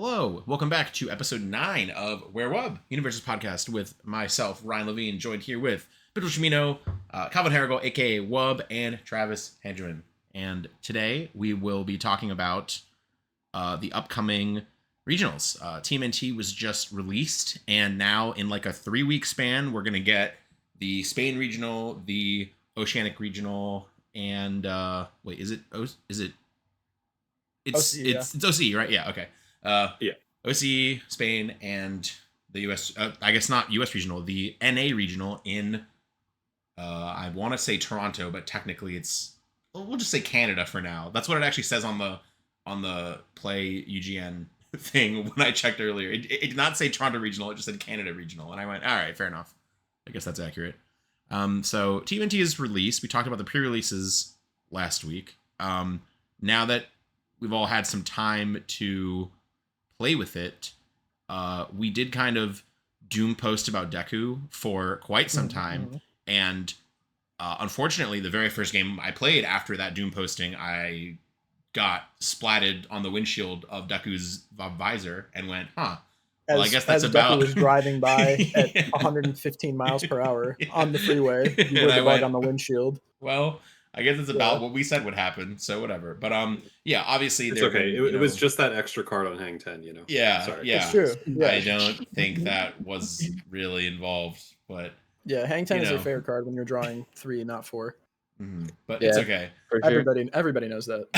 Hello, welcome back to episode 9 of Where Wub, Universes podcast with myself, Ryan Levine, joined here with Bill Cimino, Calvin Harrigal, aka Wub, and Travis Tangeman. And today we will be talking about the upcoming regionals. TMNT was just released, and now in like a 3-week span, we're going to get the Spain regional, the Oceanic regional, and wait, is it? It's OC, right? Yeah, okay. Yeah. OC, Spain, and the US. I guess not US regional. The NA regional in. I want to say Toronto, but technically we'll just say Canada for now. That's what it actually says on the Play UGN thing when I checked earlier. It did not say Toronto regional. It just said Canada regional, and I went, all right, fair enough. I guess that's accurate. So TMNT is released. We talked about the pre-releases last week. Now that we've all had some time to play with it, we did kind of doom post about Deku for quite some time, and unfortunately the very first game I played after that doom posting, I got splatted on the windshield of Deku's visor and went, well, I guess that's as about Deku was driving by at Yeah. 115 miles per hour Yeah. on the freeway. You were the bug on the windshield. Well, I guess it's about what we said would happen, so whatever. But yeah, obviously It's okay. It was just that extra card on Hang 10, you know. Yeah, Sorry. yeah. It's true. Yeah. I don't think that was really involved, but Yeah, Hang 10 is a fair card when you're drawing 3, not 4. But it's okay. For sure. Everybody knows that.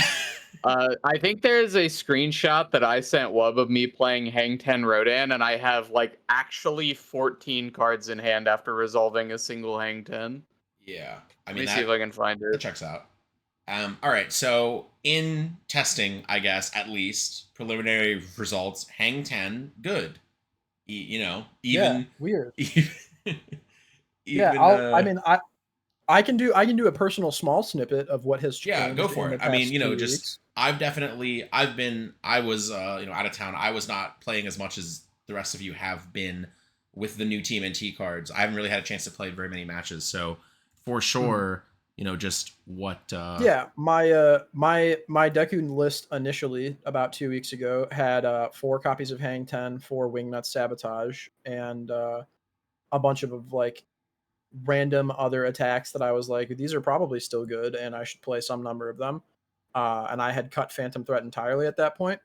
I think there's a screenshot that I sent Wub of me playing Hang 10 Rodan, and I have like actually 14 cards in hand after resolving a single Hang 10. Yeah, Let me see if I can find it. That checks out. All right, so in testing, I guess at least preliminary results, Hang 10 good. Weird. Even, I can do a personal small snippet of what has changed. Yeah, go for it. I mean, just weeks. I was out of town. I was not playing as much as the rest of you have been with the new TMNT cards. I haven't really had a chance to play very many matches, so for sure, just what my Deku list initially about 2 weeks ago had 4 copies of Hang 10, 4 Wingnut Sabotage, and a bunch of like random other attacks that I was like, these are probably still good and I should play some number of them. And I had cut Phantom Threat entirely at that point.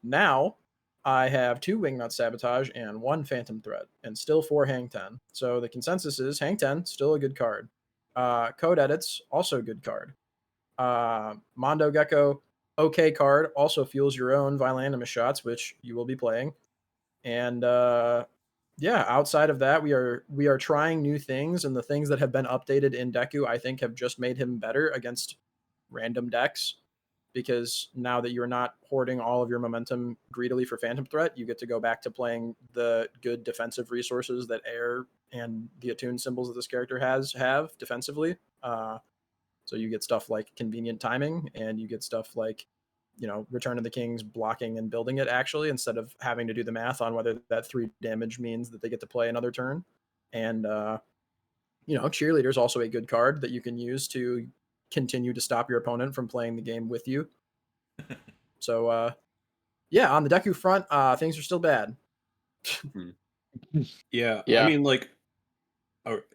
Now I have 2 Wingnut Sabotage and 1 Phantom Threat and still 4 Hang 10. So the consensus is Hang 10, still a good card. Code Edits, also a good card. Mondo Gecko, okay card, also fuels your own Violanimus shots, which you will be playing. And outside of that, we are trying new things, and the things that have been updated in Deku, I think, have just made him better against random decks, because now that you're not hoarding all of your momentum greedily for Phantom Threat, you get to go back to playing the good defensive resources that Air and the attuned symbols that this character have defensively. So you get stuff like Convenient Timing, and you get stuff like Return of the King's blocking and building it, actually, instead of having to do the math on whether that 3 damage means that they get to play another turn. And Cheerleader's also a good card that you can use to continue to stop your opponent from playing the game with you. So on the Deku front, things are still bad. Yeah. I mean, like,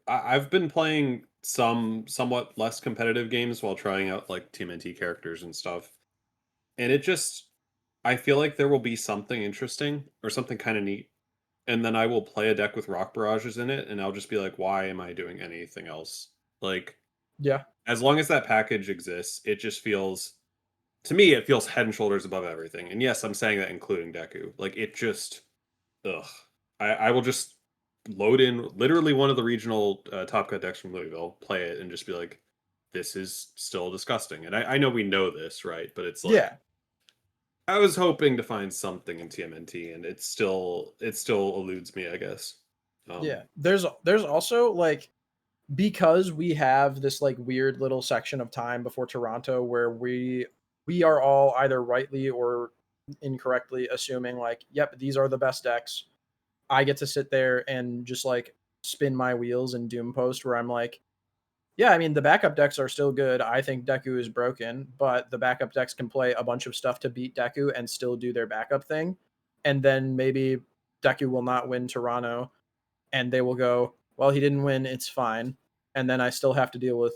I've been playing some somewhat less competitive games while trying out like TMNT characters and stuff. And I feel like there will be something interesting or something kind of neat. And then I will play a deck with Rock Barrages in it, and I'll just be like, why am I doing anything else? Like, yeah. As long as that package exists, it just feels, to me, it feels head and shoulders above everything. And yes, I'm saying that including Deku. Like, it just, I will just load in literally one of the regional Top Cut decks from Louisville, play it, and just be like, this is still disgusting. And I know we know this, right? But it's like, yeah. I was hoping to find something in TMNT, and it still eludes me, I guess. There's also like, because we have this like weird little section of time before Toronto where we are all either rightly or incorrectly assuming like, yep, these are the best decks. I get to sit there and just like spin my wheels and doom post where I'm like, yeah, I mean, the backup decks are still good. I think Deku is broken, but the backup decks can play a bunch of stuff to beat Deku and still do their backup thing. and then maybe Deku will not win Toronto, and they will go, well, he didn't win, it's fine, and then I still have to deal with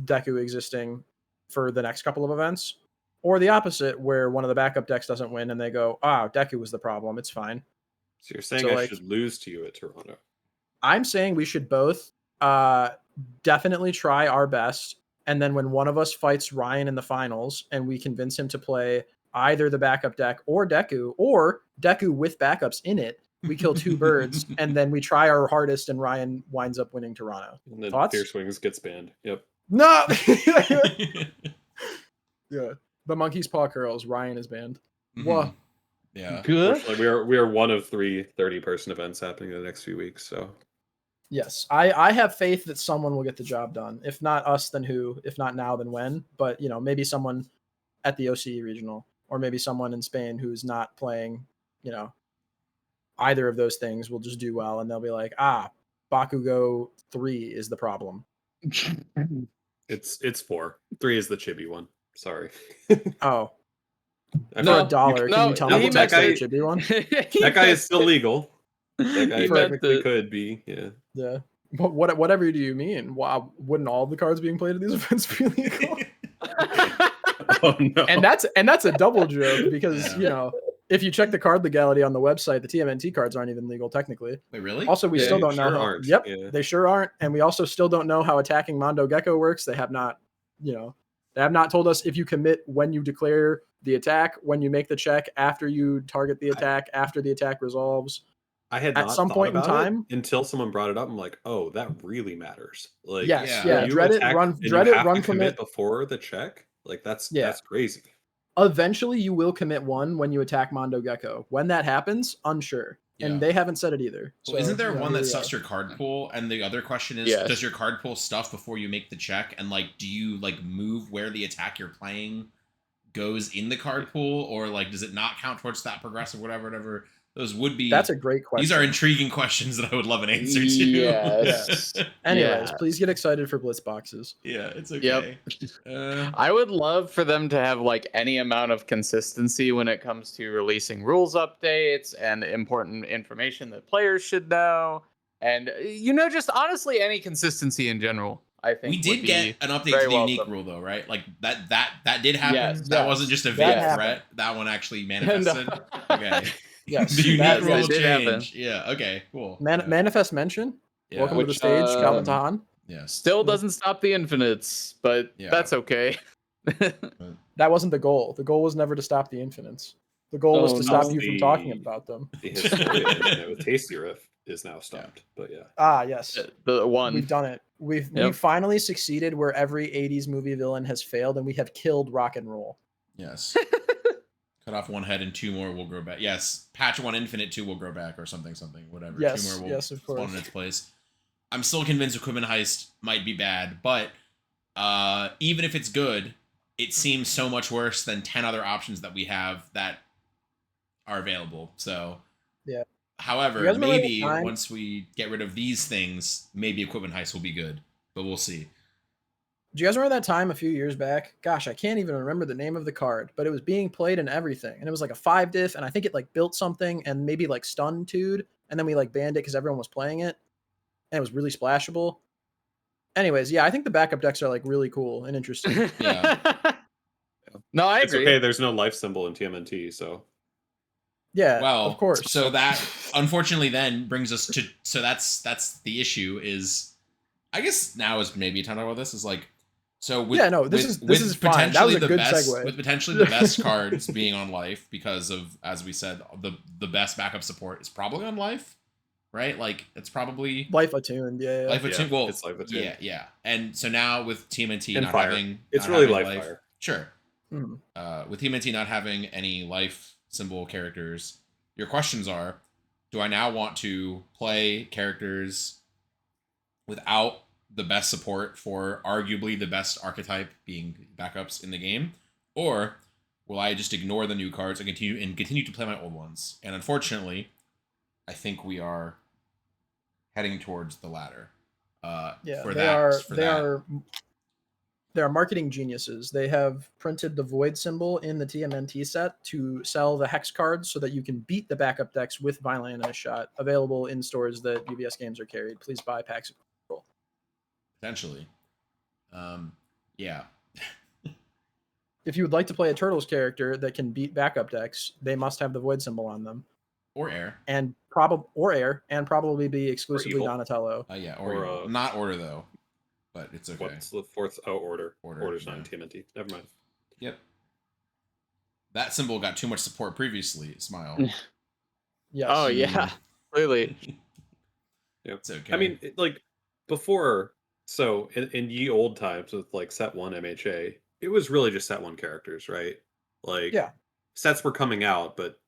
Deku existing for the next couple of events, or the opposite, where one of the backup decks doesn't win, and they go, Deku was the problem, it's fine. So you're saying So, I like- should lose to you at Toronto? I'm saying we should both definitely try our best, and then when one of us fights Ryan in the finals and we convince him to play either the backup deck or Deku with backups in it, we kill two birds, and then we try our hardest and Ryan winds up winning Toronto. And then Thoughts? Fierce Wings gets banned. Yep. No! Yeah. The Monkey's Paw Curls, Ryan is banned. Whoa. Yeah. Good. Unfortunately, we are one of 3 30-person events happening in the next few weeks. So Yes, I have faith that someone will get the job done. If not us, then who? If not now, then when? But, maybe someone at the OCE regional, or maybe someone in Spain who's not playing, either of those things will just do well, and they'll be like, Bakugo 3 is the problem. it's 4. 3 is the chibi one. Sorry. Oh, I for forgot- $1, can you tell me he the meant text of the that chibi one? that guy is still legal. That guy He meant technically the- could be. Yeah. Yeah. But whatever do you mean? Wow, wouldn't all the cards being played at these events be illegal? Oh no. And that's a double joke because Yeah. if you check the card legality on the website, the TMNT cards aren't even legal technically. Wait, really? Also, we Yeah, still they don't know sure how. aren't. Yep, Yeah. they sure aren't, and we also still don't know how attacking Mondo Gecko works. They have not, they have not told us if you commit when you declare the attack, when you make the check, after you target the attack, after the attack resolves. I had At not some thought point in about it time- until someone brought it up. I'm like, oh, that really matters. Like, Yes, yeah, you dread it, attack run, and you dread it, have run to from commit it. before the check. Like that's Yeah. that's crazy. Eventually, you will commit one when you attack Mondo Gecko. When that happens, unsure, Yeah. and they haven't said it either. Well, isn't there one that here we stuffs are. your card pool? And the other question is, Yes. does your card pool stuff before you make the check? And do you move where the attack you're playing goes in the card pool, or does it not count towards that progressive, whatever? Those would be. That's a great question. These are intriguing questions that I would love an answer to. Yes. Anyways, Yeah. please get excited for Blitz boxes. Yeah, it's okay. I would love for them to have any amount of consistency when it comes to releasing rules updates and important information that players should know. And just honestly any consistency in general, I think. We did would get be an update very to the unique welcome. rule though, right? That did happen. Yes, that yes, wasn't just a that vague happened. threat. That one actually manifested. Okay. Yes, The unique that- rule yes. will did happen. change. Yeah, okay, cool. Manifest mention. Yeah. Welcome to the Which, stage, Calvin Tahan. Yes. Still doesn't stop the infinites, but Yeah. that's okay. That wasn't the goal. The goal was never to stop the infinites. The goal was Oh, to no. stop you from talking about them. The historian with Tasty Riff is now stopped. But yeah. Yes. The one. We've done it. We've Yep. finally succeeded where every 80s movie villain has failed, and we have killed rock and roll. Yes. Cut off one head and 2 more will grow back. Yes. Patch 1 infinite 2 will grow back or something, whatever. Yes, 2 more will yes, of course. spawn in its place. I'm still convinced Equipment Heist might be bad, but even if it's good, it seems so much worse than 10 other options that we have that are available. So Yeah. However, You guys remember maybe the time- once we get rid of these things, maybe Equipment Heist will be good, but we'll see. Do you guys remember that time a few years back? Gosh, I can't even remember the name of the card, but it was being played and everything. And it was like a 5 diff, and I think it built something and maybe stun tude, and then we banned it because everyone was playing it. And it was really splashable. Anyways, yeah, I think the backup decks are really cool and interesting. Yeah. No, I It's agree. okay, there's no life symbol in TMNT, so Yeah, Well, of course. So that unfortunately then brings us to that's the issue is, I guess now is maybe a time to talk about this is so with, Yeah, no, this is fine. That was a the good best segue. with potentially the best cards being on life because of, as we said, the best backup support is probably on life, right? It's probably Life attuned, yeah. life Yeah, attuned. Well, it's life attuned. yeah. And so now with TMNT And not fire. having It's not really having life fire. Sure. Mhm. With TMNT not having any life symbol characters, your questions are, do I now want to play characters without the best support for arguably the best archetype being backups in the game? Or will I just ignore the new cards and continue to play my old ones? And unfortunately, I think we are heading towards the latter. Yeah, for they that, are for they that. are are marketing geniuses. They have printed the void symbol in the TMNT set to sell the hex cards so that you can beat the backup decks with Violin in a shot. Available in stores that UBS games are carried. Please buy packs of control. Potentially. Yeah. If you would like to play a Turtles character that can beat backup decks, they must have the void symbol on them. Or air. And probably be exclusively Donatello. Yeah, or evil. Not order though. But it's okay. What's the fourth? Oh, order. Order's yeah. not in TMNT. Never mind. Yep. That symbol got too much support previously. Smile. Yes. Oh yeah, clearly. Yeah, it's okay. I mean, like before, so in ye old times with like set one MHA, it was really just set one characters, right? Like, yeah, sets were coming out, but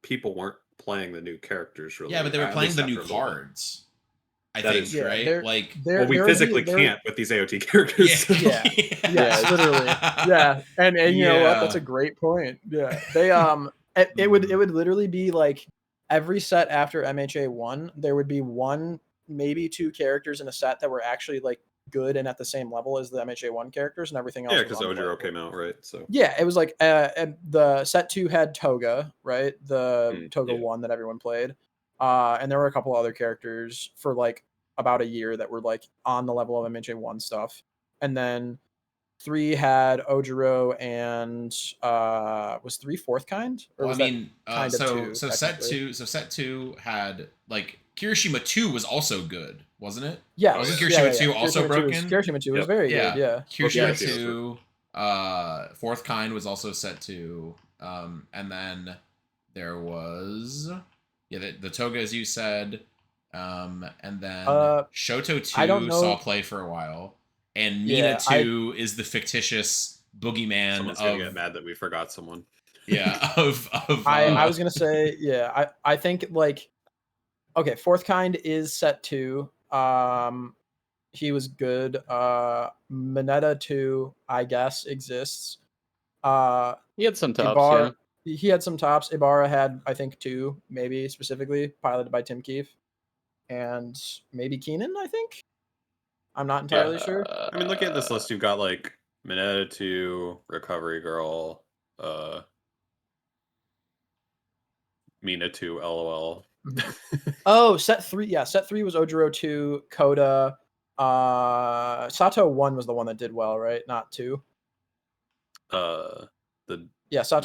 people weren't playing the new characters really. Yeah, but they were playing the new cards. I think, right? Like, well, we physically can't with these AOT characters. Yeah, literally. Yeah, and you know what? That's a great point. Yeah, they it would literally be like every set after MHA 1, there would be one, maybe two characters in a set that were actually like good and at the same level as the MHA 1 characters, and everything else. Yeah, because Ojiro came out, right? So yeah, it was like the set 2 had Toga, right? The Toga 1 that everyone played. And there were a couple other characters for like about a year that were like on the level of MHA 1 stuff. And then 3 had Ojiro and was 3 fourth kind? Or was set 2 had like Kirishima 2 was also good, wasn't it? Yeah. Wasn't Kirishima 2 also broken? Kirishima 2 was very good, yeah. Kirishima 2, fourth kind was also set 2. And then there was the Toga, as you said. And then Shoto 2 saw play for a while. And Mina 2 is the fictitious boogeyman. Someone's gonna get mad that we forgot someone. Yeah, I was gonna say, I think like, okay, fourth kind is set 2. He was good. Mineta 2, I guess, exists. He had some tops, He had some tops. Ibarra had, I think, 2, maybe specifically, piloted by Tim Keefe. And maybe Keenan, I think? I'm not entirely sure. I mean, looking at this list, you've got like Mineta 2, Recovery Girl, Mina 2, LOL. Oh, set 3. Yeah, set 3 was Ojiro 2, Coda. Sato 1 was the one that did well, right? Not 2. Sato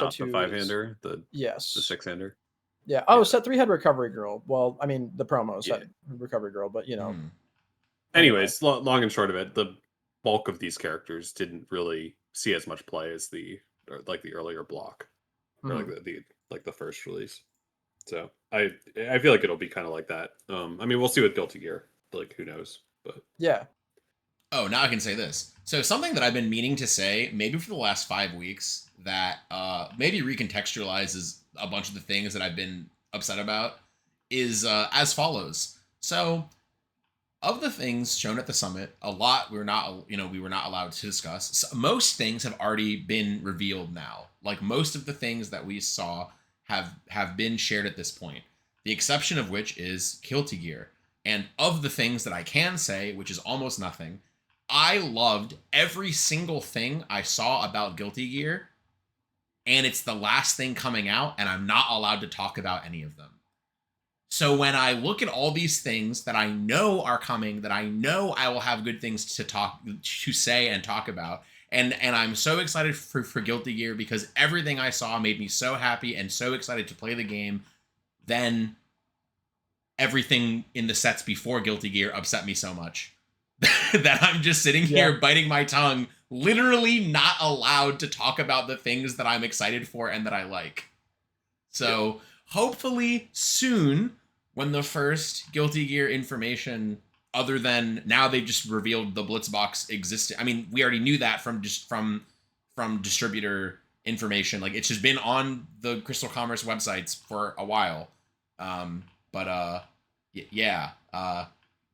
2. The 5-hander, the 6-hander. Yeah. Oh, set 3 had Recovery Girl. Well, I mean, the promos had Recovery Girl, but you know. Anyways, long and short of it, the bulk of these characters didn't really see as much play as the earlier block, or like the first release. So I feel like it'll be kind of like that. I mean, we'll see with Guilty Gear. Like, who knows? But yeah. Oh, now I can say this. So something that I've been meaning to say, maybe for the last 5 weeks, that maybe recontextualizes a bunch of the things that I've been upset about, is as follows. So, of the things shown at the summit, a lot we were not allowed to discuss. So most things have already been revealed now. Like, most of the things that we saw have been shared at this point. The exception of which is Guilty Gear. And of the things that I can say, which is almost nothing, I loved every single thing I saw about Guilty Gear, and it's the last thing coming out, and I'm not allowed to talk about any of them. So when I look at all these things that I know are coming, that I know I will have good things to say and talk about, and I'm so excited for Guilty Gear because everything I saw made me so happy and so excited to play the game, then everything in the sets before Guilty Gear upset me so much that I'm just sitting here biting my tongue, literally not allowed to talk about the things that I'm excited for and that I like. So hopefully soon, when the first Guilty Gear information, other than now they've just revealed the Blitzbox existed. I mean, we already knew that from distributor information. Like, it's just been on the Crystal Commerce websites for a while.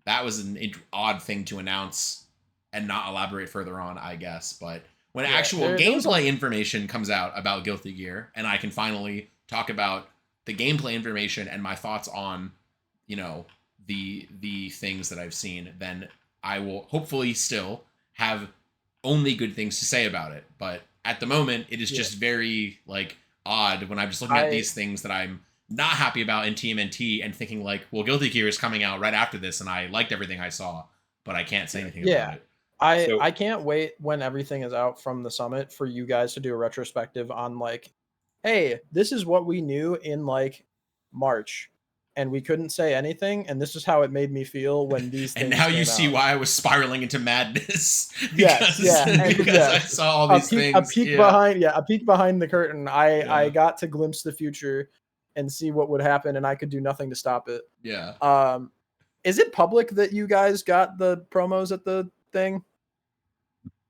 That was an odd thing to announce and not elaborate further on, I guess. But when actual gameplay information comes out about Guilty Gear, and I can finally talk about the gameplay information and my thoughts on, the things that I've seen, then I will hopefully still have only good things to say about it. But at the moment, it is just very like odd when I'm just looking at these things that I'm not happy about in TMNT and thinking like, well, Guilty Gear is coming out right after this, and I liked everything I saw, but I can't say anything about it. I can't wait when everything is out from the summit for you guys to do a retrospective on like, hey, this is what we knew in like March, and we couldn't say anything, and this is how it made me feel when these things and now you came see out. why I was spiraling into madness. Because, because I saw all these things. A peek behind the curtain. I got to glimpse the future and see what would happen, and I could do nothing to stop it. Yeah. Is it public that you guys got the promos at the thing?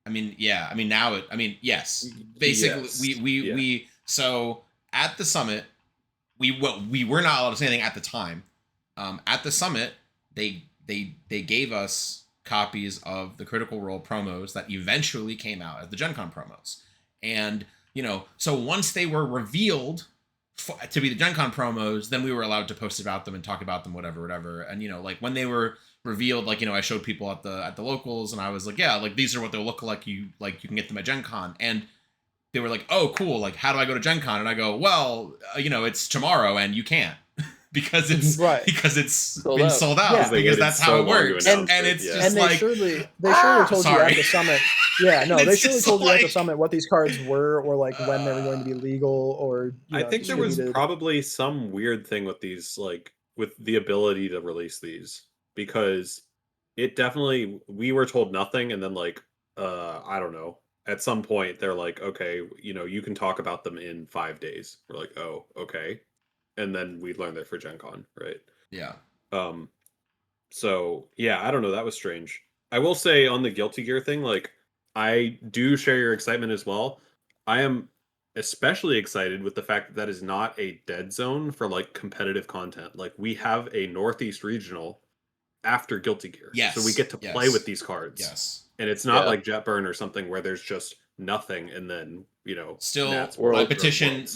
I mean, yeah. I mean, now it. I mean, yes. Basically, Yes. we so at the summit, we were not allowed to say anything at the time. At the summit, they gave us copies of the Critical Role promos that eventually came out as the Gen Con promos, and so once they were revealed to be the Gen Con promos, then we were allowed to post about them and talk about them, whatever. And like when they were revealed, like I showed people at the locals, and I was like, yeah, like these are what they'll look like. You can get them at Gen Con, and they were like, oh, cool. Like, how do I go to Gen Con? And I go, well, it's tomorrow, and you can't because it's been sold out. Yeah. Because that's how it works. And it's just and they like surely told you at the summit. Yeah, no, they surely told you at the summit what these cards were, or like when they were going to be legal, or I think there was probably some weird thing with these, like with the ability to release these, because it definitely, we were told nothing, and then like I don't know, at some point they're like, okay, you can talk about them in 5 days. We're like, oh, okay. And then we learned that for Gen Con, right? Yeah. So yeah, I don't know, that was strange. I will say on the Guilty Gear thing, like I do share your excitement as well. I am especially excited with the fact that is not a dead zone for like competitive content. Like we have a Northeast regional after Guilty Gear. Yes. So we get to play with these cards. Yes. And it's not like Jetburn or something where there's just nothing, and then still Nats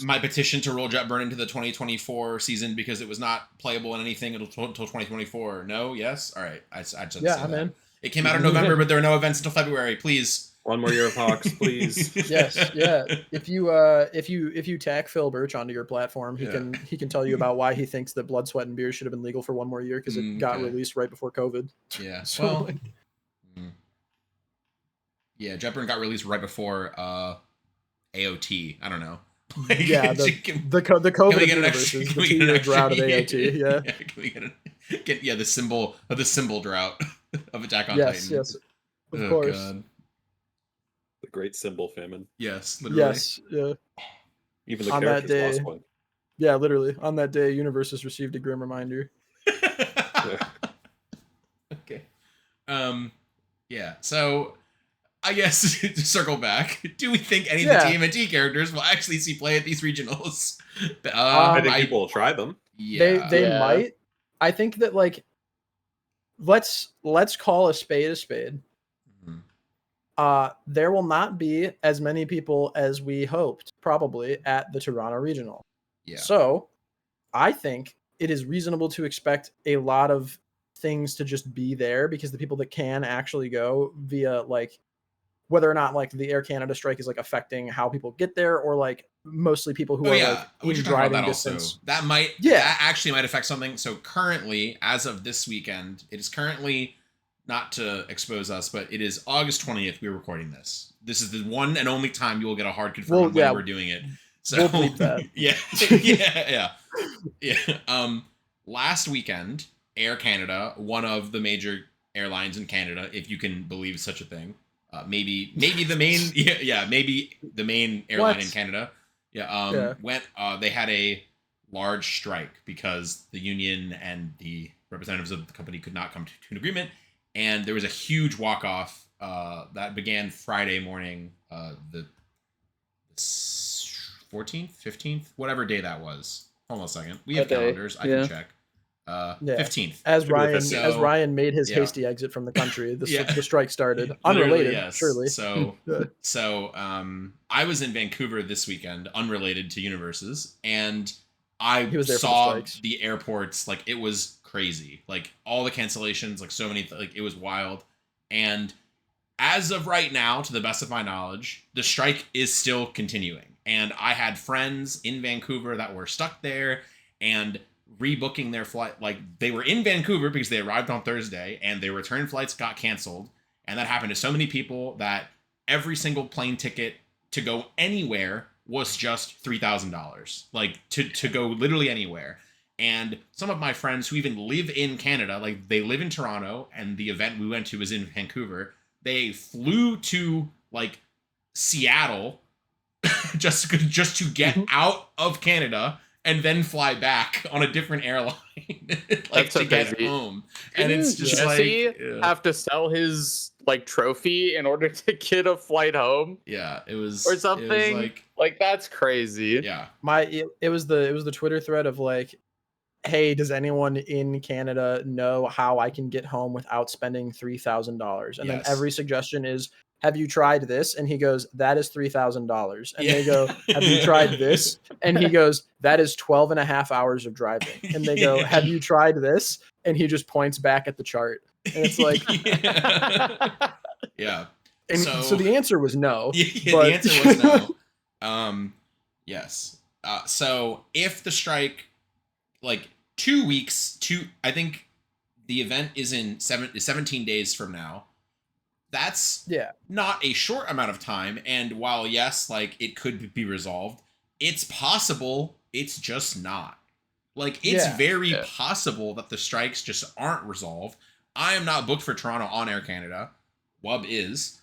my petition to roll Jetburn into the 2024 season because it was not playable in anything until 2024. No, yes, all right. I just have to say that. It came out in November, but there are no events until February. Please, one more year of Hawks, please. Yes, yeah. If you tag Phil Birch onto your platform, he can tell you about why he thinks that Blood, Sweat, and Beer should have been legal for one more year because it got released right before COVID. Yeah. So, well. Yeah, Jetburn got released right before AOT. I don't know. Like, yeah, the COVID universes, the 2-year drought of AOT. Yeah. Can we get the symbol drought of Attack on Yes, Titan? yes, of course. God. The great symbol famine. Yes, literally. Yes, yeah. Even the characters lost one. Yeah, literally. On that day, Universes received a grim reminder. Okay. Yeah. So, I guess to circle back, do we think any of the TMNT characters will actually see play at these regionals? I think people will try them. Yeah. They might. I think that like let's call a spade a spade. Mm-hmm. There will not be as many people as we hoped probably at the Toronto regional. Yeah. So, I think it is reasonable to expect a lot of things to just be there because the people that can actually go via like whether or not like the Air Canada strike is like affecting how people get there, or like mostly people who are like in driving distance. Also. That actually might affect something. So currently, as of this weekend, it is currently, not to expose us, but it is August 20th. We're recording this. This is the one and only time you will get a hard confirm on when we're doing it. So we'll believe that. Yeah. Last weekend, Air Canada, one of the major airlines in Canada, if you can believe such a thing. Maybe the main maybe the main airline in Canada went they had a large strike because the union and the representatives of the company could not come to an agreement, and there was a huge walk-off that began Friday morning, the 14th 15th, whatever day that was. Hold on a second, we have calendars. I can check. 15th. As Ryan made his hasty exit from the country, the strike started. Unrelated, yes. Surely. So I was in Vancouver this weekend, unrelated to Universes, and I saw the airports, like it was crazy. Like all the cancellations, like so many, like it was wild. And as of right now, to the best of my knowledge, the strike is still continuing. And I had friends in Vancouver that were stuck there and rebooking their flight. Like, they were in Vancouver because they arrived on Thursday and their return flights got canceled. And that happened to so many people that every single plane ticket to go anywhere was just $3,000. Like, to go literally anywhere. And some of my friends who even live in Canada, like they live in Toronto and the event we went to was in Vancouver, they flew to like Seattle just to get out of Canada and then fly back on a different airline like That's to so get crazy. home. Didn't And it's just Jesse like have to sell his like trophy in order to get a flight home yeah, it was or something? It was like that's crazy. yeah. It was the Twitter thread of like, hey, does anyone in Canada know how I can get home without spending $3,000? And then Yes. every suggestion is, have you tried this? And he goes, that is $3,000. And they go, have you tried this? And he goes, that is 12 and a half hours of driving. And they go, have you tried this? And he just points back at the chart. And it's like, yeah. and so the answer was no. Yeah, but... the answer was no. Yes. So if the strike, like 2 weeks, I think the event is in 17 days from now. That's not a short amount of time. And while, yes, like it could be resolved, it's possible it's just not. Like, it's very possible that the strikes just aren't resolved. I am not booked for Toronto on Air Canada. Wub is.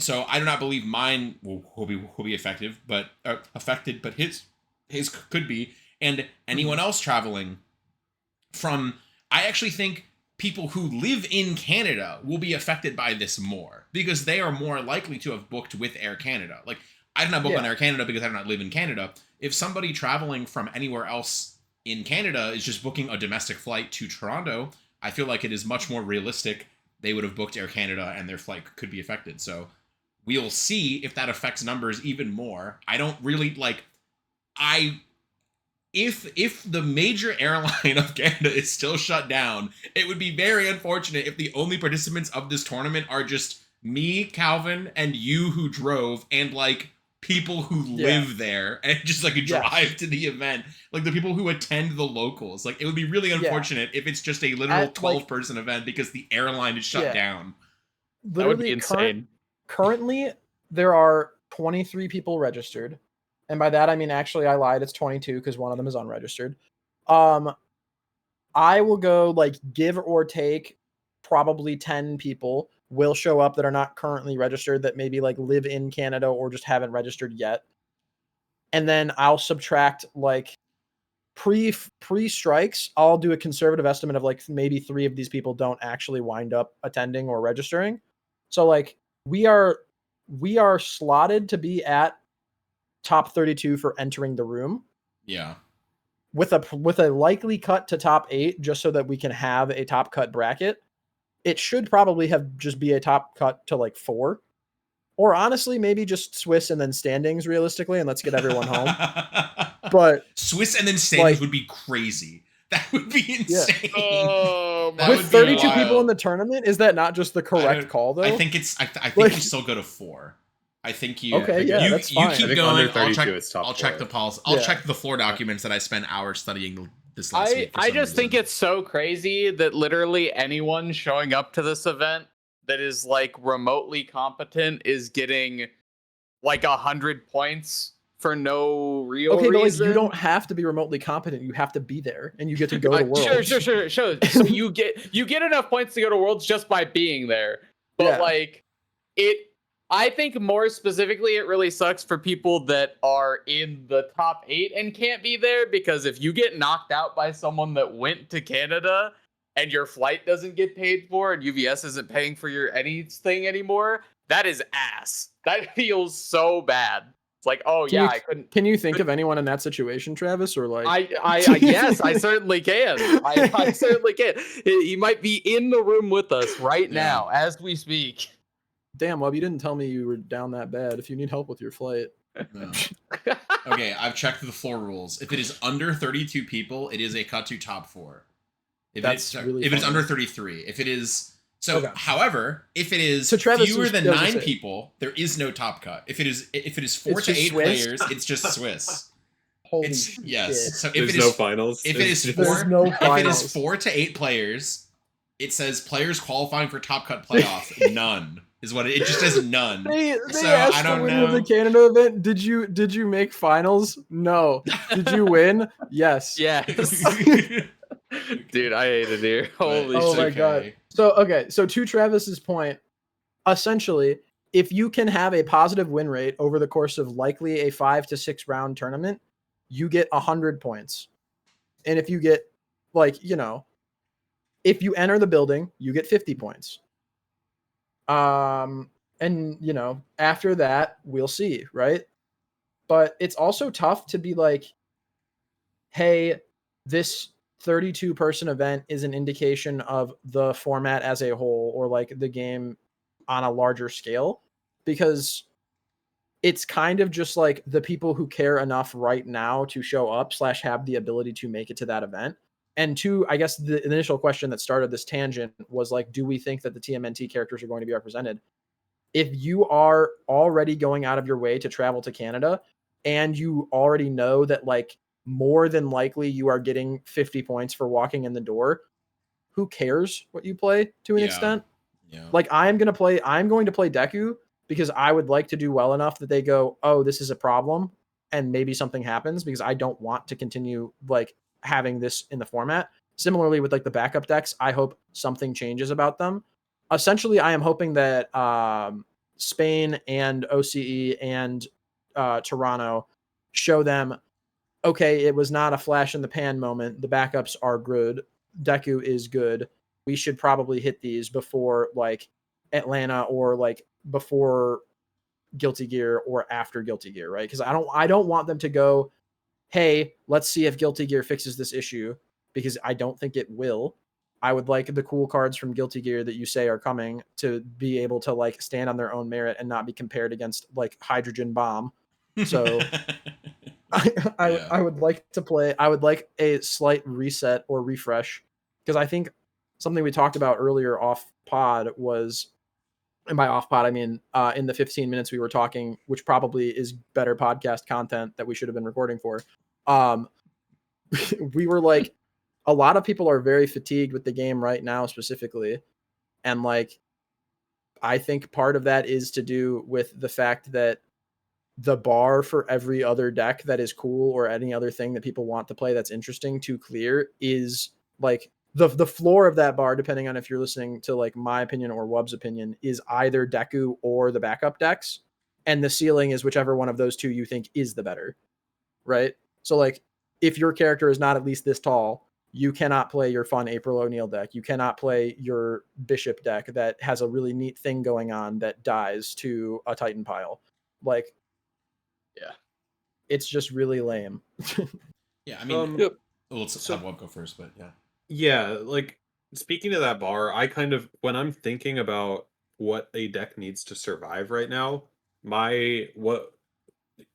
So I do not believe mine will be effective, but affected, but his could be. And anyone else traveling from, I actually think people who live in Canada will be affected by this more because they are more likely to have booked with Air Canada. Like, I did not book on Air Canada because I do not live in Canada. If somebody traveling from anywhere else in Canada is just booking a domestic flight to Toronto, I feel like it is much more realistic they would have booked Air Canada and their flight could be affected. So we'll see if that affects numbers even more. I don't really like, if the major airline of Canada is still shut down, it would be very unfortunate if the only participants of this tournament are just me, Calvin, and you who drove, and like people who live there and just like drive to the event. Like the people who attend the locals. Like, it would be really unfortunate if it's just a literal 12-person event because the airline is shut down. Literally, that would be insane. Currently, there are 23 people registered. And by that, I mean, actually, I lied. It's 22 because one of them is unregistered. I will go, like, give or take, probably 10 people will show up that are not currently registered that maybe, like, live in Canada or just haven't registered yet. And then I'll subtract, like, pre-strikes. I'll do a conservative estimate of, like, maybe 3 of these people don't actually wind up attending or registering. So, like, we are slotted to be at top 32 for entering the room. Yeah. With a likely cut to top 8, just so that we can have a top cut bracket. It should probably have just be a top cut to like 4. Or honestly, maybe just Swiss and then standings realistically, and let's get everyone home. But Swiss and then standings would be crazy. That would be insane. Oh, with 32 people in the tournament, is that not just the correct call though? I think it's I think we still go to 4. I think you. Okay, that's fine. You keep Under going. 32, I'll check the policy. I'll check the floor documents that I spent hours studying this last week. I just think it's so crazy that literally anyone showing up to this event that is like remotely competent is getting like 100 points for no real reason. But like, you don't have to be remotely competent. You have to be there, and you get to go to Worlds. Sure. So you get enough points to go to Worlds just by being there. But like it. I think more specifically, it really sucks for people that are in the top 8 and can't be there, because if you get knocked out by someone that went to Canada and your flight doesn't get paid for and UVS isn't paying for your anything anymore, that is ass. That feels so bad. It's like, I couldn't. Can you think of anyone in that situation, Travis? Or like, I yes, I certainly can. I certainly can. He might be in the room with us right now as we speak. Damn, Wub, you didn't tell me you were down that bad. If you need help with your flight. No. Okay, I've checked the floor rules. If it is under 32 people, it is a cut to top 4. If it's under 33. If it is So, Okay. however, if it is So Travis fewer was- than that was 9 the same. people, there is no top cut. If it is 4 It's to just 8 Swiss? players, it's just Swiss. Holy It's shit. yes. So if There's it no is finals. if it is It's There's four no if it is finals. 4 to 8 players, it says players qualifying for top cut playoff. None is what it just says none. They So, asked I the don't winner of the know. Canada event, did you make finals? No. Did you win? Yes. Yes. Dude, I hate it here. Holy Oh shit. my god. So to Travis's point, essentially, if you can have a positive win rate over the course of likely a 5 to 6 round tournament, you get 100 points. And if you get if you enter the building, you get 50 points. And after that, we'll see, right? But it's also tough to be like, hey, this 32 person event is an indication of the format as a whole, or like the game on a larger scale, because it's kind of just like the people who care enough right now to show up / have the ability to make it to that event. And two, I guess the initial question that started this tangent was like, do we think that the TMNT characters are going to be represented? If you are already going out of your way to travel to Canada and you already know that like more than likely you are getting 50 points for walking in the door, who cares what you play to an Yeah. extent? Yeah. Like I'm going to play Deku because I would like to do well enough that they go, oh, this is a problem, and maybe something happens, because I don't want to continue like having this in the format. Similarly with like the backup decks, I hope something changes about them. Essentially, I am hoping that Spain and OCE and Toronto show them, okay, it was not a flash in the pan moment. The backups are good. Deku is good. We should probably hit these before like Atlanta, or like before Guilty Gear or after Guilty Gear, right? Because I don't want them to go, hey, let's see if Guilty Gear fixes this issue, because I don't think it will. I would like the cool cards from Guilty Gear that you say are coming to be able to like stand on their own merit and not be compared against like Hydrogen Bomb. So I would like to play. I would like a slight reset or refresh, because I think something we talked about earlier off pod was, and by off pod I mean in the 15 minutes we were talking, which probably is better podcast content that we should have been recording for. We were like, a lot of people are very fatigued with the game right now specifically, and like I think part of that is to do with the fact that the bar for every other deck that is cool, or any other thing that people want to play that's interesting to clear, is like the floor of that bar, depending on if you're listening to like my opinion or Wub's opinion, is either Deku or the backup decks, and the ceiling is whichever one of those two you think is the better, right? So like if your character is not at least this tall, you cannot play your fun April O'Neil deck. You cannot play your Bishop deck that has a really neat thing going on that dies to a Titan pile. Like, Yeah. it's just really lame. Yeah, I mean, Yep. well, let's have Wub go first, but yeah. Yeah, like speaking of that bar, I kind of, when I'm thinking about what a deck needs to survive right now, what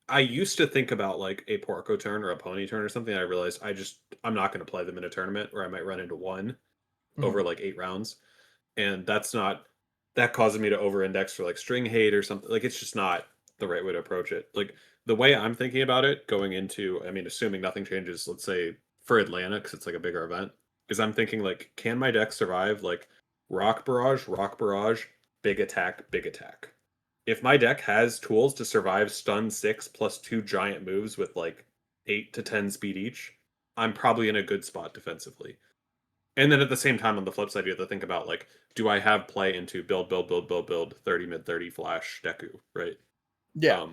I used to think about like a Porco turn or a Pony turn or something. I realized I'm not going to play them in a tournament, or I might run into one over like 8 rounds, and that causes me to over index for like string hate or something. Like it's just not the right way to approach it. Like the way I'm thinking about it going into, I mean, assuming nothing changes, let's say for Atlanta, because it's like a bigger event, is I'm thinking like, can my deck survive like Rock Barrage, big attack, big attack? If my deck has tools to survive stun 6 plus 2 giant moves with like 8 to 10 speed each, I'm probably in a good spot defensively. And then at the same time, on the flip side, you have to think about like, do I have play into build 30 mid 30 flash Deku, right? Yeah.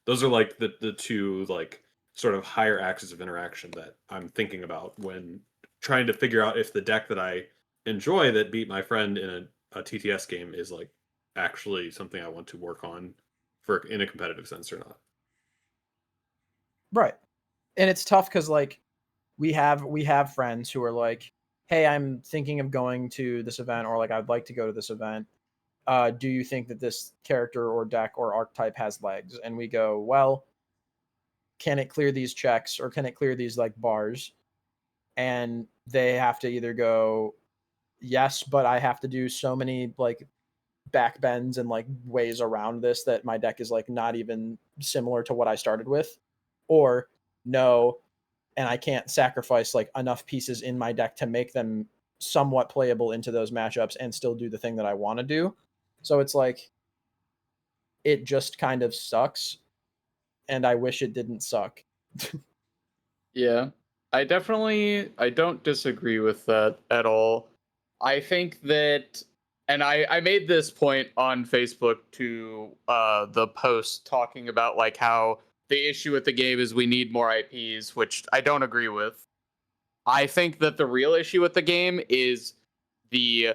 Those are like the two like sort of higher axes of interaction that I'm thinking about when trying to figure out if the deck that I enjoy that beat my friend in a TTS game is like actually something I want to work on for in a competitive sense or not. Right. And it's tough because like we have friends who are like, hey, I'm thinking of going to this event, or like I'd like to go to this event. Do you think that this character or deck or archetype has legs? And we go, well, can it clear these checks, or can it clear these like bars? And they have to either go, yes, but I have to do so many like back bends and like ways around this that my deck is like not even similar to what I started with. Or no, and I can't sacrifice like enough pieces in my deck to make them somewhat playable into those matchups and still do the thing that I want to do. So it's like it just kind of sucks, and I wish it didn't suck. Yeah. I don't disagree with that at all. I think that, and I made this point on Facebook to the post talking about like how the issue with the game is we need more IPs, which I don't agree with. I think that the real issue with the game is the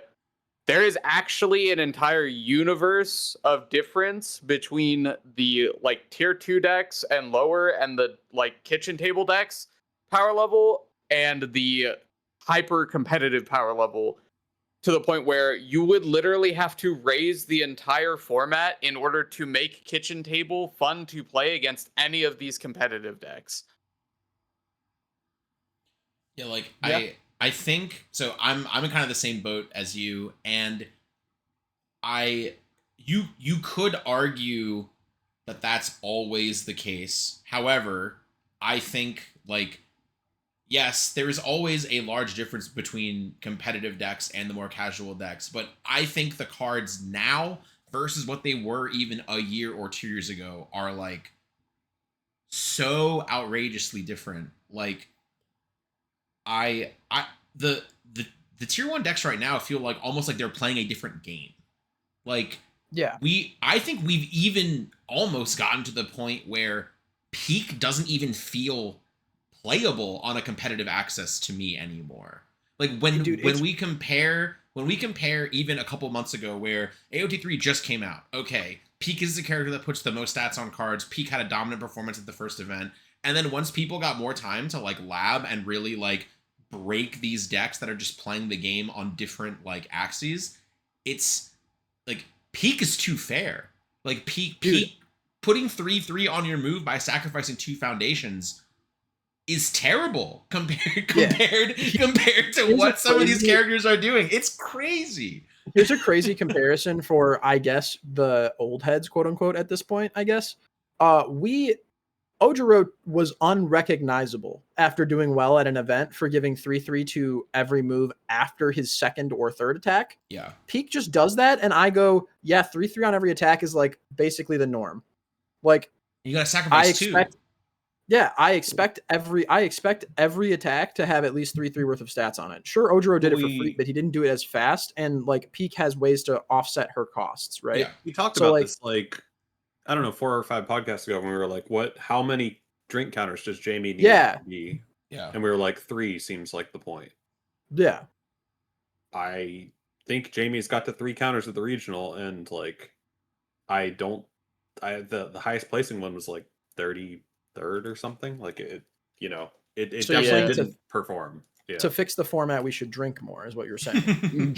there is actually an entire universe of difference between the like tier 2 decks and lower and the like kitchen table decks power level and the hyper competitive power level, to the point where you would literally have to raise the entire format in order to make kitchen table fun to play against any of these competitive decks. Yeah, like Yeah. I think so. I'm in kind of the same boat as you, and you could argue that that's always the case. However, I think like yes, there is always a large difference between competitive decks and the more casual decks, but I think the cards now versus what they were even a year or 2 years ago are like so outrageously different. Like I the the tier 1 decks right now feel like almost like they're playing a different game. Like Yeah. I think we've even almost gotten to the point where Peak doesn't even feel playable on a competitive access to me anymore. Like Dude, when we compare even a couple months ago where AOT3 just came out. Okay, Peak is the character that puts the most stats on cards. Peak had a dominant performance at the first event. And then once people got more time to like lab and really like break these decks that are just playing the game on different like axes, it's like Peak is too fair. Like Peak putting 3/3 on your move by sacrificing 2 foundations is terrible compared to what some of these characters are doing. It's crazy. Here's a crazy comparison for, I guess, the old heads, quote unquote, at this point, I guess. Ojiro was unrecognizable after doing well at an event for giving 3/3 to every move after his second or third attack. Yeah. Peak just does that, and I go, yeah, 3/3 on every attack is like basically the norm. Like you gotta sacrifice two. Yeah, I expect every attack to have at least 3/3 worth of stats on it. Sure, Ojiro did it for free, but he didn't do it as fast, and like Peak has ways to offset her costs, right? Yeah. We talked about this like I don't know 4 or 5 podcasts ago when we were like, how many drink counters does Jamie need to be? Yeah. And we were like 3 seems like the point. Yeah. I think Jamie's got to 3 counters at the regional, and like the highest placing one was like 33rd or something. Like it So definitely didn't perform. Yeah. To fix the format, we should drink more, is what you're saying.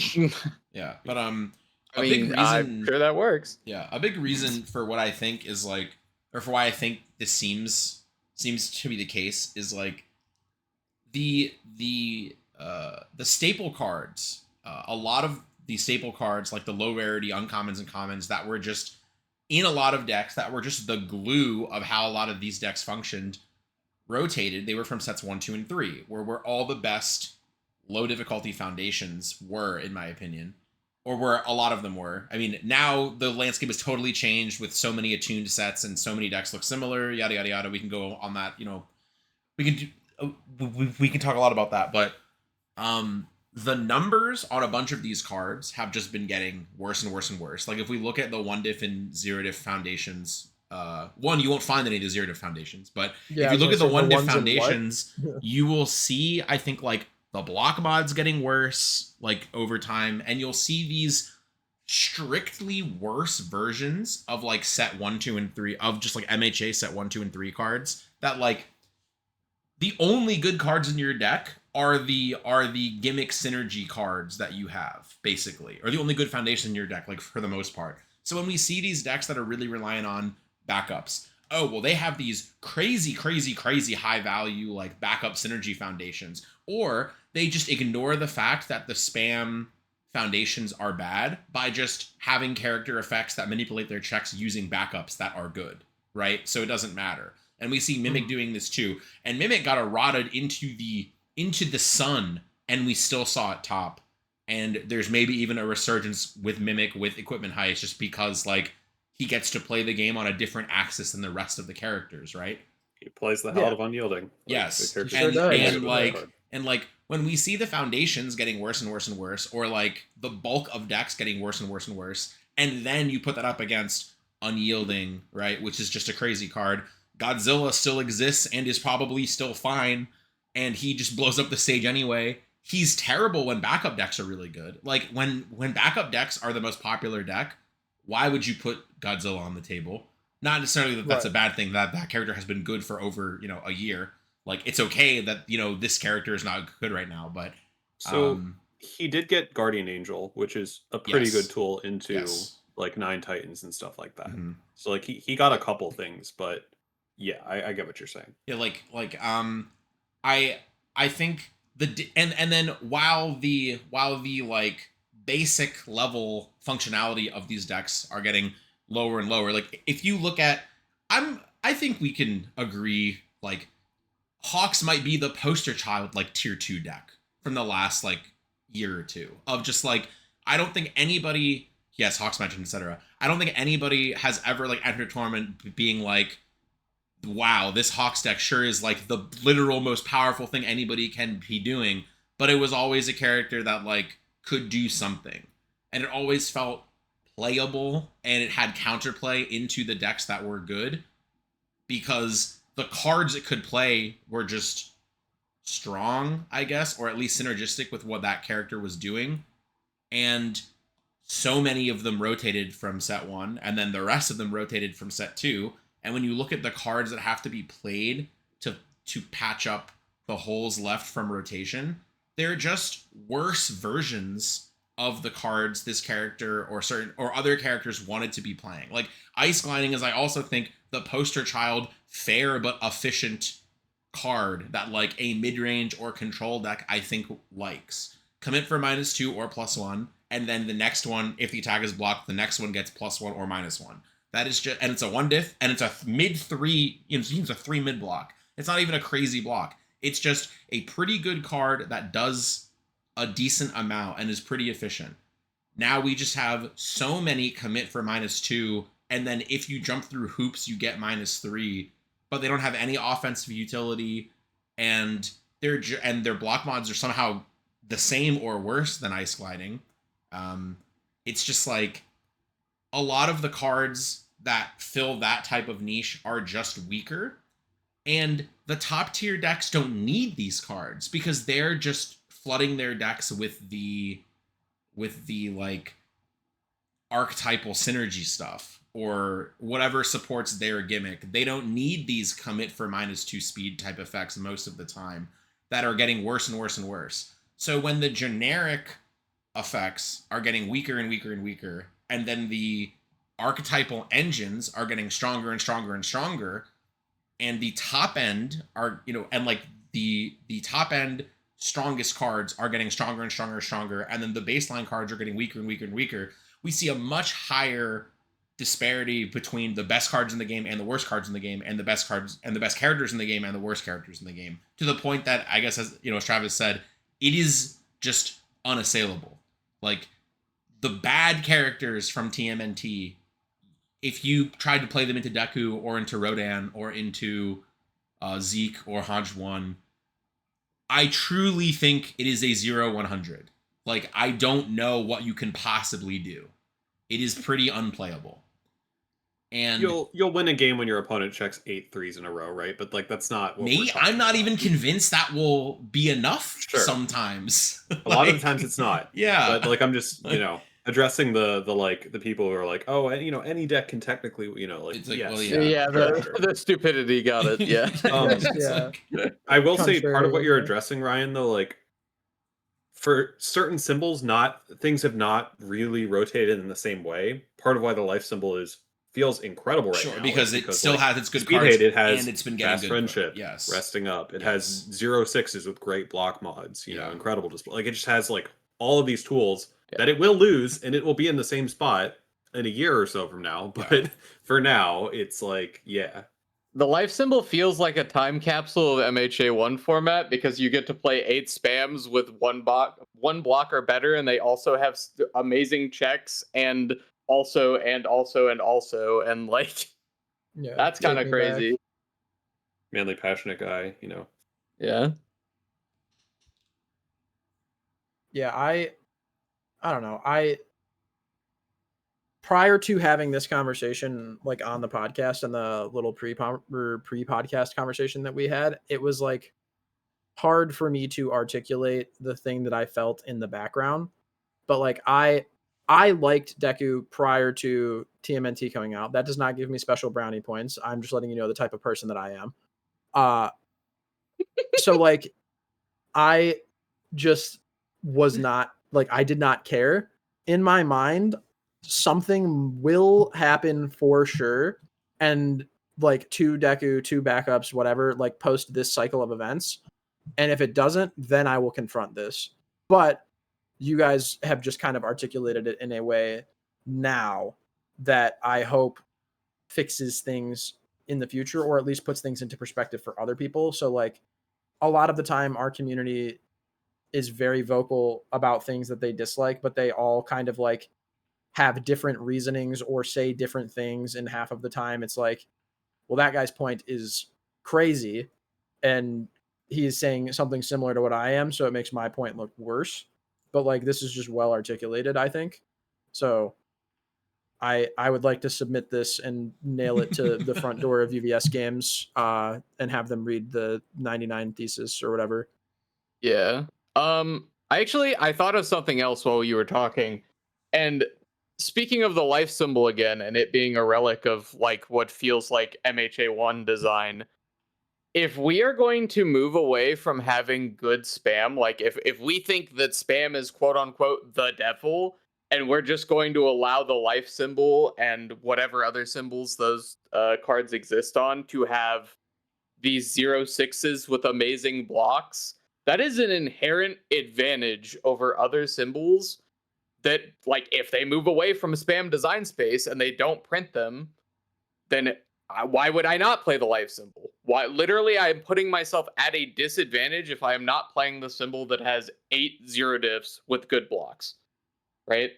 Yeah, but I mean, I'm sure that works. Yeah, a big reason for what I think is like, or for why I think this seems to be the case is like the staple cards. A lot of the staple cards, like the low rarity uncommons and commons, that were just in a lot of decks, that were just the glue of how a lot of these decks functioned, rotated. They were from sets 1, 2, and 3, where all the best low difficulty foundations were, in my opinion. Or where a lot of them were. I mean, now the landscape has totally changed with so many attuned sets and so many decks look similar, yada, yada, yada. We can go on that, we can talk a lot about that, but the numbers on a bunch of these cards have just been getting worse and worse and worse. Like if we look at the 1 diff and 0 diff foundations, you won't find any of the 0 diff foundations, but if you look at the 1 diff foundations, you will see, I think, like, the block mods getting worse, like, over time, and you'll see these strictly worse versions of, like, set 1, 2, and 3, of just, like, MHA set 1, 2, and 3 cards, that, like, the only good cards in your deck are the gimmick synergy cards that you have, basically, or the only good foundation in your deck, like, for the most part. So when we see these decks that are really relying on backups, oh, well, they have these crazy high value, like, backup synergy foundations, or they just ignore the fact that the spam foundations are bad by just having character effects that manipulate their checks using backups that are good, right? So it doesn't matter. And we see Mimic doing this too. And Mimic got eroded into the sun, and we still saw it top. And there's maybe even a resurgence with Mimic with equipment heist, just because like he gets to play the game on a different axis than the rest of the characters, right? He plays the hell out of unyielding. Like, Yes, the character sure does. and like when we see the foundations getting worse and worse and worse, or like the bulk of decks getting worse and worse and worse, and then you put that up against unyielding, right, which is just a crazy card. Godzilla still exists and is probably still fine, and he just blows up the stage anyway. He's terrible when backup decks are really good. Like when backup decks are the most popular deck, why would you put Godzilla on the table? Not necessarily that that's a bad thing. That character has been good for over, a year. Like it's okay that, this character is not good right now, but so he did get Guardian Angel, which is a pretty good tool into like 9 Titans and stuff like that. Mm-hmm. So like he got a couple things, but yeah, I get what you're saying. Yeah, I think and then while the like basic level functionality of these decks are getting lower and lower, like if you look at, I think we can agree like Hawks might be the poster child like tier 2 deck from the last like year or two of just like, I don't think anybody, yes, Hawks mentioned, etc. I don't think anybody has ever like entered a tournament being like, wow, this Hawks deck sure is like the literal most powerful thing anybody can be doing. But it was always a character that like could do something, and it always felt playable, and it had counterplay into the decks that were good because the cards it could play were just strong, I guess, or at least synergistic with what that character was doing. And so many of them rotated from set 1, and then the rest of them rotated from set 2. And when you look at the cards that have to be played to patch up the holes left from rotation, they're just worse versions of the cards this character or other characters wanted to be playing. Like Ice Gliding is, I also think, the poster child fair but efficient card that like a mid-range or control deck I think likes. Commit for -2 or +1, and then the next one, if the attack is blocked, the next one gets +1 or -1. That is just, and it's a 1 diff, and it's a mid 3, it's a 3 mid block. It's not even a crazy block. It's just a pretty good card that does a decent amount and is pretty efficient. Now we just have so many commit for -2, and then if you jump through hoops, you get -3, but they don't have any offensive utility, and their block mods are somehow the same or worse than Ice Gliding. It's just like a lot of the cards that fill that type of niche are just weaker, and the top tier decks don't need these cards because they're just flooding their decks with the like archetypal synergy stuff or whatever supports their gimmick. They don't need these commit for -2 speed type effects most of the time that are getting worse and worse and worse. So when the generic effects are getting weaker and weaker and weaker, and then the archetypal engines are getting stronger and stronger and stronger, and the top end are, and like the top end strongest cards are getting stronger and stronger and stronger, and then the baseline cards are getting weaker and weaker and weaker, we see a much higher disparity between the best cards in the game and the worst cards in the game, and the best cards and the best characters in the game and the worst characters in the game, to the point that, I guess, as Travis said, it is just unassailable. Like the bad characters from TMNT, if you tried to play them into Deku or into Rodan or into Zeke or Hodge 1, I truly think it is a 0-100. Like, I don't know what you can possibly do. It is pretty unplayable. And you'll win a game when your opponent checks 8 threes in a row, right? But like that's not what me. I'm not even convinced that will be enough sometimes. A lot of the times it's not. Yeah. But like I'm just, addressing the people who are like, oh, any deck can technically, It's like, yes. well, The stupidity got it. Yeah. I will say part of what you're addressing, Ryan, though, like for certain symbols, things have not really rotated in the same way. Part of why the life symbol feels incredible right now. Because it still has its good Speed cards, Hate, it has and it's been getting Fast good Friendship, yes, Resting Up. It has 0/6s with great block mods, incredible display. Like it just has like all of these tools that it will lose and it will be in the same spot in a year or so from now. But for now, it's like, yeah. The life symbol feels like a time capsule of MHA1 format because you get to play 8 spams with one block or better, and they also have amazing checks and also and like Yeah, that's kind of crazy. Manly passionate guy, you know. Yeah. Yeah, I don't know. Prior to having this conversation like on the podcast and the little pre-podcast conversation that we had, it was like hard for me to articulate the thing that I felt in the background. But like I liked Deku prior to TMNT coming out. That does not give me special brownie points. I'm just letting you know the type of person that I am. So like I just was not like, I did not care. In my mind, something will happen for sure. And like 2 Deku, 2 backups, whatever, like post this cycle of events. And if it doesn't, then I will confront this. But you guys have just kind of articulated it in a way now that I hope fixes things in the future, or at least puts things into perspective for other people. So like a lot of the time our community is very vocal about things that they dislike, but they all kind of like have different reasonings or say different things. And half of the time it's like, well, that guy's point is crazy and he is saying something similar to what I am, so it makes my point look worse. But like this is just well articulated, I think. So I would like to submit this and nail it to the front door of UVS games and have them read the 99 thesis or whatever. Yeah. I thought of something else while you were talking. And speaking of the life symbol again and it being a relic of like what feels like MHA1 design, if we are going to move away from having good spam, like if we think that spam is quote unquote the devil, and we're just going to allow the life symbol and whatever other symbols those cards exist on to have these 0/6s with amazing blocks, that is an inherent advantage over other symbols that, like, if they move away from spam design space and they don't print them, then why would I not play the life symbol? Why? Literally, I am putting myself at a disadvantage if I am not playing the symbol that has 8 0 diffs with good blocks, right?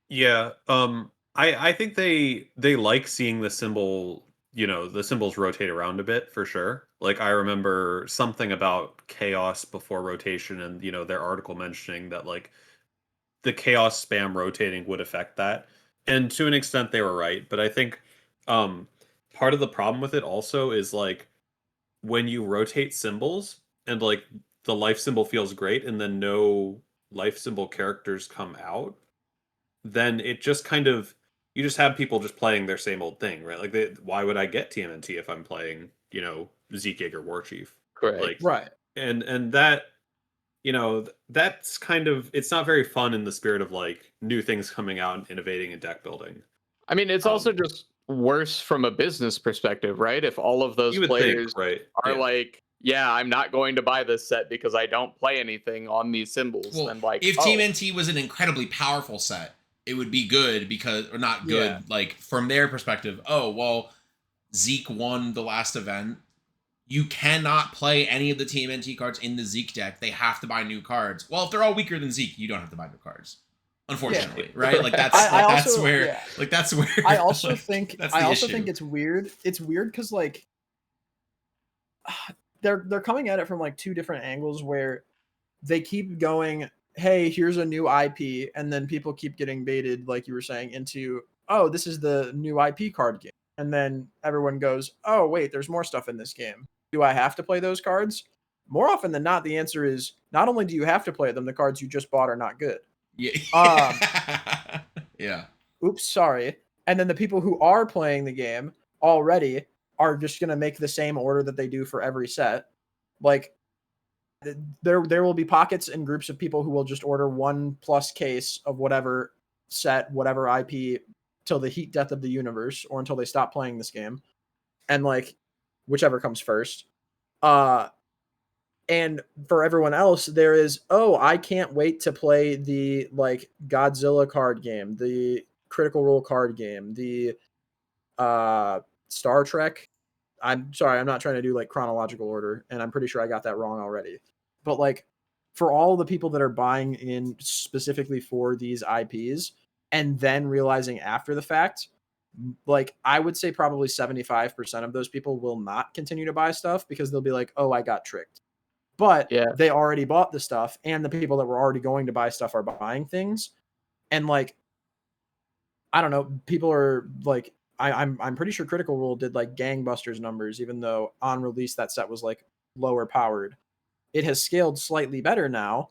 Yeah. I think they like seeing the symbol, you know, the symbols rotate around a bit for sure. Like I remember something about chaos before rotation and you know their article mentioning that like the chaos spam rotating would affect that. And to an extent they were right, but I think um part of the problem with it also is like when you rotate symbols and like the life symbol feels great and then no life symbol characters come out, then it just kind of you just have people just playing their same old thing, right? Like why would I get TMNT if I'm playing, you know, Zeke or War Chief? Correct. Like Right. and that you know, that's kind of it's not very fun in the spirit of like new things coming out and innovating and deck building. I mean, it's also just worse from a business perspective, right? If all of those You would think, players right? are Yeah. like, yeah, I'm not going to buy this set because I don't play anything on these symbols. Well, Then like, if oh, TMNT was an incredibly powerful set, it would be good because, or not good, Yeah. like from their perspective. Oh, well, Zeke won the last event. You cannot play any of the TMNT cards in the Zeke deck. They have to buy new cards. Well, if they're all weaker than Zeke, you don't have to buy new cards. Unfortunately, right? Like that's I that's also- where yeah. like that's where I also like, think that's the issue. it's weird. It's weird because like they're coming at it from like 2 different angles where they keep going, hey, here's a new IP, and then people keep getting baited, like you were saying, into, oh, this is the new IP card game. And then everyone goes, oh, wait, there's more stuff in this game. Do I have to play those cards? More often than not, the answer is not only do you have to play them, the cards you just bought are not good. Yeah. Yeah. Oops, sorry. And then the people who are playing the game already are just going to make the same order that they do for every set. Like, there will be pockets and groups of people who will just order 1+ case of whatever set, whatever IP, till the heat death of the universe, or until they stop playing this game, and like whichever comes first. And for everyone else, there is, oh, I can't wait to play the like Godzilla card game, the Critical Role card game, the Star Trek. I'm sorry, I'm not trying to do like chronological order, and I'm pretty sure I got that wrong already. But like for all the people that are buying in specifically for these IPs and then realizing after the fact, like I would say probably 75% of those people will not continue to buy stuff because they'll be like, "Oh, I got tricked." But Yeah. they already bought the stuff, and the people that were already going to buy stuff are buying things. And like, I don't know, people are like, I'm pretty sure Critical Role did like gangbusters numbers, even though on release that set was like lower powered. It has scaled slightly better now,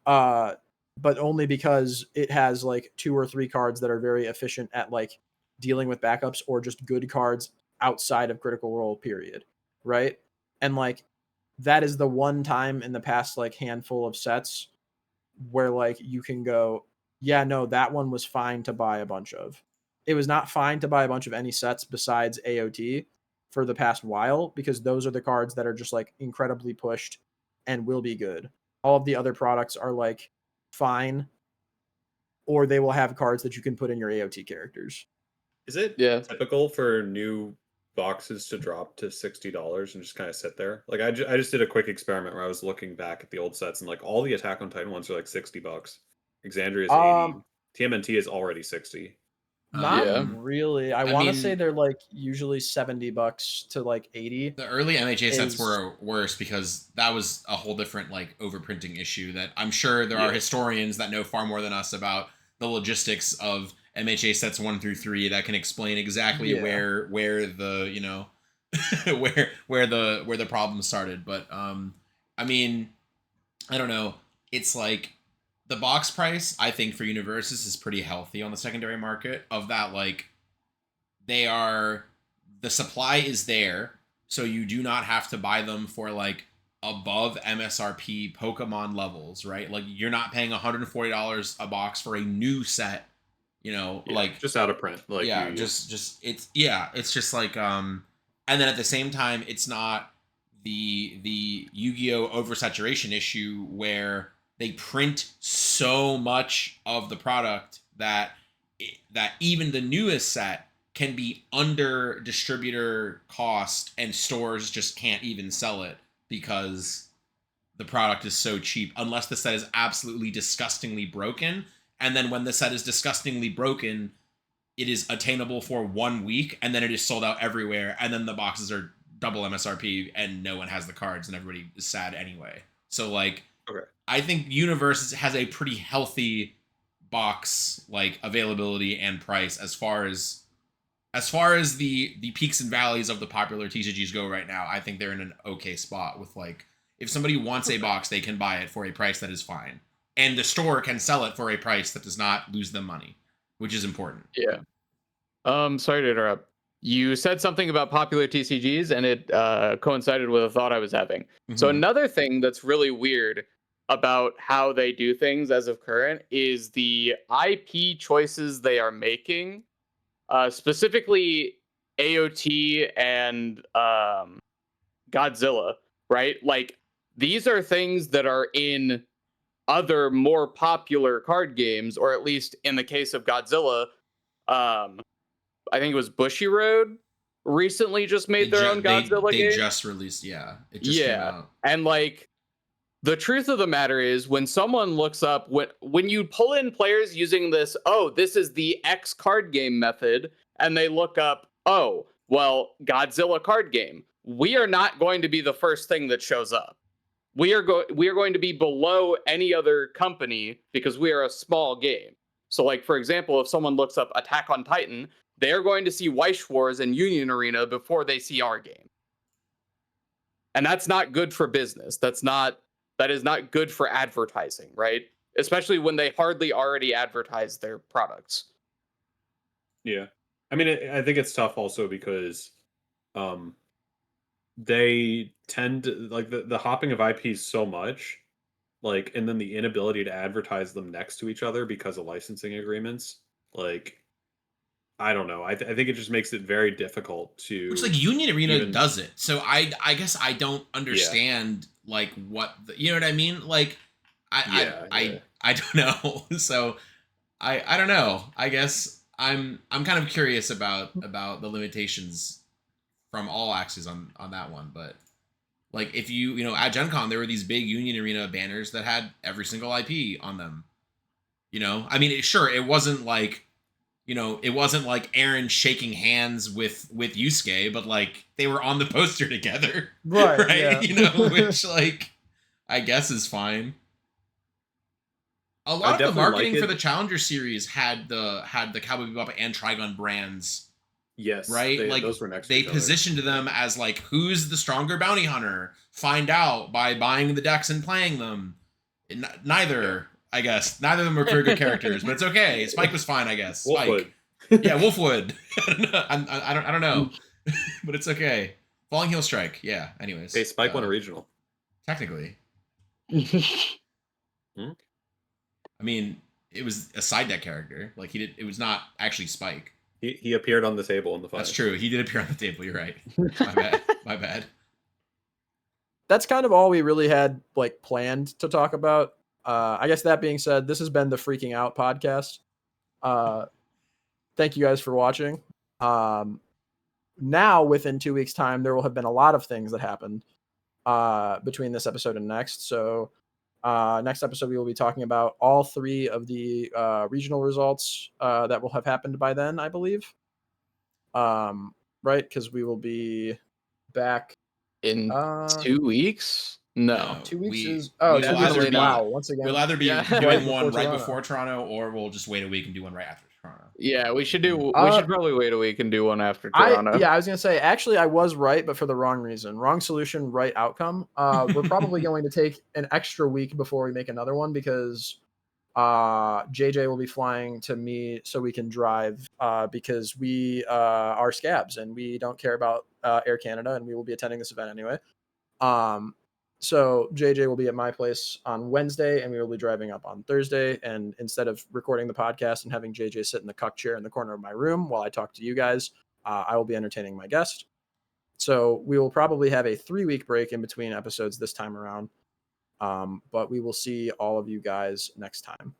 uh, but only because it has like 2 or 3 cards that are very efficient at like dealing with backups or just good cards outside of Critical Role. Period. Right, and like that is the one time in the past like handful of sets where like you can go, yeah, no, that one was fine to buy a bunch of. It was not fine to buy a bunch of any sets besides AOT for the past while because those are the cards that are just like incredibly pushed and will be good. All of the other products are like fine, or they will have cards that you can put in your AOT characters. Is it Yeah. typical for new boxes to drop to $60 and just kind of sit there? Like I just did a quick experiment where I was looking back at the old sets and like all the Attack on Titan ones are like $60. Exandria is 80. TMNT is already 60. Not Yeah. really. I I want to mean- say they're like usually $70 to like 80. The early MHA sets is- were worse because that was a whole different like overprinting issue that I'm sure there are Yeah. historians that know far more than us about the logistics of MHA sets 1 through 3 that can explain exactly Yeah. where the, you know, where the problem started. But I mean, I don't know. It's like the box price I think for Universes is pretty healthy on the secondary market of that, like the supply is there, so you do not have to buy them for like above MSRP Pokemon levels, right? Like you're not paying $140 a box for a new set, you know, Yeah, like just out of print. Like yeah, you, just it's just like and then at the same time it's not the Yu-Gi-Oh oversaturation issue where they print so much of the product that even the newest set can be under distributor cost and stores just can't even sell it because the product is so cheap unless the set is absolutely disgustingly broken. And then when the set is disgustingly broken, it is attainable for 1 week and then it is sold out everywhere. And then the boxes are double MSRP and no one has the cards and everybody is sad anyway. So like, okay. I think Universe has a pretty healthy box like availability and price as far as the peaks and valleys of the popular TCGs go right now. I think they're in an okay spot with like if somebody wants a box, they can buy it for a price that is fine. And the store can sell it for a price that does not lose them money, which is important. Yeah. Sorry to interrupt. You said something about popular TCGs, and it coincided with a thought I was having. So Mhm. another thing that's really weird about how they do things as of current is the IP choices they are making, specifically AOT and Godzilla, right? Like these are things that are in other more popular card games, or at least in the case of Godzilla, I think it was Bushiroad recently just made their own Godzilla they game. just released, yeah. It just came out. And like the truth of the matter is when someone looks up when you pull in players using this, oh, this is the X card game method, and they look up, oh, well, Godzilla card game. We are not going to be the first thing that shows up. We are going to be below any other company because we are a small game. So like for example, if someone looks up Attack on Titan, they're going to see Weish Wars and Union Arena before they see our game. And that's not good for business. That is not good for advertising, right? Especially when they hardly already advertise their products. Yeah. I mean, I think it's tough also because they tend to like the hopping of IPs so much, like, and then the inability to advertise them next to each other because of licensing agreements. Like, I don't know. I think it just makes it very difficult to. Which like Union Arena even- does it. So I guess I don't understand like what you know what I mean? Like I don't know. So I don't know. I guess I'm kind of curious about the limitations from all axes on that one, but like if you know at Gen Con there were these big Union Arena banners that had every single IP on them. You know, I mean, sure, it wasn't like it wasn't like Aaron shaking hands with Yusuke, but like they were on the poster together, Right? right? Yeah. You know, which like I guess is fine. A lot of the definitely marketing like for it. the Challenger series had the Cowboy Bebop and Trigun brands, Yes, right? Like those were next to they each other. positioned them as like who's the stronger bounty hunter? Find out by buying the decks and playing them. Neither, I guess, neither of them are very good characters, but it's okay. Spike was fine, I guess. Spike, Wolfwood. yeah, Wolfwood. I don't know, but it's okay. Falling Heel Strike, yeah. Anyways, Hey, Spike won a regional. technically. Hmm? I mean, it was a side deck character. Like he did. It was not actually Spike. He appeared on the table in the fight. That's true. He did appear on the table. You're right. My bad. My bad. That's kind of all we really had like planned to talk about. I guess that being said, this has been the Freaking Out podcast. Thank you guys for watching. Now, within 2 weeks' time, there will have been a lot of things that happened between this episode and next. So, next episode, we will be talking about all 3 of the regional results that will have happened by then, I believe. Right? Because we will be back In 2 weeks? No. 2 weeks we, is we will definitely either be, not. Once again, we'll either be Yeah. doing Right one before right Toronto. before Toronto, or we'll just wait a week and do one right after Toronto. Yeah, we should do. We should probably wait a week and do one after Toronto. I was gonna say actually I was right, but for the wrong reason. Wrong solution, right outcome. We're probably going to take an extra week before we make another one because JJ will be flying to me so we can drive because we are scabs and we don't care about Air Canada and we will be attending this event anyway. So JJ will be at my place on Wednesday and we will be driving up on Thursday. And instead of recording the podcast and having JJ sit in the cuck chair in the corner of my room while I talk to you guys, I will be entertaining my guest. So we will probably have a 3-week break in between episodes this time around. But we will see all of you guys next time.